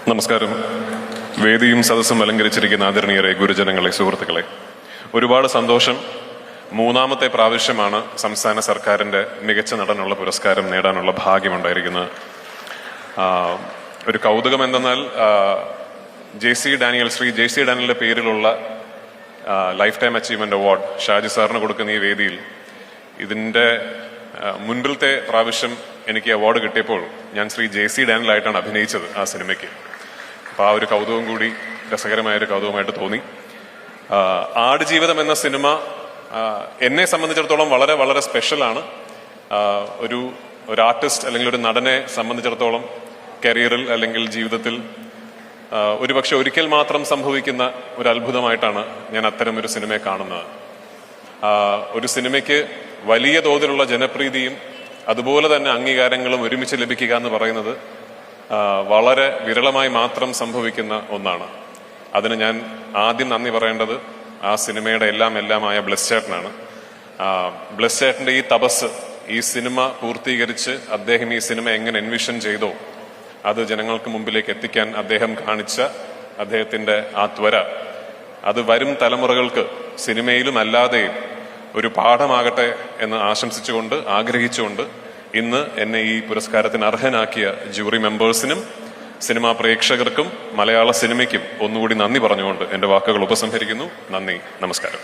നമസ്കാരം. വേദിയും സദസ്സും അലങ്കരിച്ചിരിക്കുന്ന ആദരണീയരെ, ഗുരുജനങ്ങളെ, സുഹൃത്തുക്കളെ, ഒരുപാട് സന്തോഷം. മൂന്നാമത്തെ പ്രാവശ്യമാണ് സംസ്ഥാന സർക്കാരിന്റെ മികച്ച നടനുള്ള പുരസ്കാരം നേടാനുള്ള ഭാഗ്യമുണ്ടായിരിക്കുന്നത്. ഒരു കൗതുകം എന്തെന്നാൽ ശ്രീ ജെ സി ഡാനിയലിന്റെ പേരിലുള്ള life time achievement award Shaji സാറിന് കൊടുക്കുന്ന ഈ വേദിയിൽ ഇതിന്റെ മുൻപിലത്തെ പ്രാവശ്യം എനിക്ക് അവാർഡ് കിട്ടിയപ്പോൾ ഞാൻ ശ്രീ ജെ സി ഡാനിയലായിട്ടാണ് അഭിനയിച്ചത് ആ സിനിമയ്ക്ക്. അപ്പൊ ആ ഒരു കൗതുകം കൂടി രസകരമായൊരു കൗതുകമായിട്ട് തോന്നി. ആടുജീവിതം എന്ന സിനിമ എന്നെ സംബന്ധിച്ചിടത്തോളം വളരെ വളരെ സ്പെഷ്യലാണ്. ഒരു ആർട്ടിസ്റ്റ് അല്ലെങ്കിൽ ഒരു നടനെ സംബന്ധിച്ചിടത്തോളം കരിയറിൽ അല്ലെങ്കിൽ ജീവിതത്തിൽ ഒരുപക്ഷെ ഒരിക്കൽ മാത്രം സംഭവിക്കുന്ന ഒരു അത്ഭുതമായിട്ടാണ് ഞാൻ അത്തരം ഒരു സിനിമയെ കാണുന്നത്. ഒരു സിനിമയ്ക്ക് വലിയ തോതിലുള്ള ജനപ്രീതിയും അതുപോലെ തന്നെ അംഗീകാരങ്ങളും ഒരുമിച്ച് ലഭിക്കുക എന്ന് പറയുന്നത് വളരെ വിരളമായി മാത്രം സംഭവിക്കുന്ന ഒന്നാണ്. അതിന് ഞാൻ ആദ്യം നന്ദി പറയേണ്ടത് ആ സിനിമയുടെ എല്ലാമായ ബ്ലെസ് ചേട്ടനാണ്. ബ്ലെസ് ചേട്ടന്റെ ഈ തപസ്, ഈ സിനിമ പൂർത്തീകരിച്ച് അദ്ദേഹം ഈ സിനിമ എങ്ങനെ എൻവിഷൻ ചെയ്തോ അത് ജനങ്ങൾക്ക് മുമ്പിലേക്ക് എത്തിക്കാൻ അദ്ദേഹം കാണിച്ച അദ്ദേഹത്തിന്റെ ആ ത്വര, അത് വരും തലമുറകൾക്ക് സിനിമയിലും അല്ലാതെയും ഒരു പാഠമാകട്ടെ എന്ന് ആശംസിച്ചുകൊണ്ട്, ആഗ്രഹിച്ചുകൊണ്ട് ഇന്ന് എന്നെ ഈ പുരസ്കാരത്തിന് അർഹനാക്കിയ ജൂറി മെമ്പേഴ്സിനും സിനിമാ പ്രേക്ഷകർക്കും മലയാള സിനിമയ്ക്കും ഒന്നുകൂടി നന്ദി പറഞ്ഞുകൊണ്ട് എന്റെ വാക്കുകൾ ഉപസംഹരിക്കുന്നു. നന്ദി, നമസ്കാരം.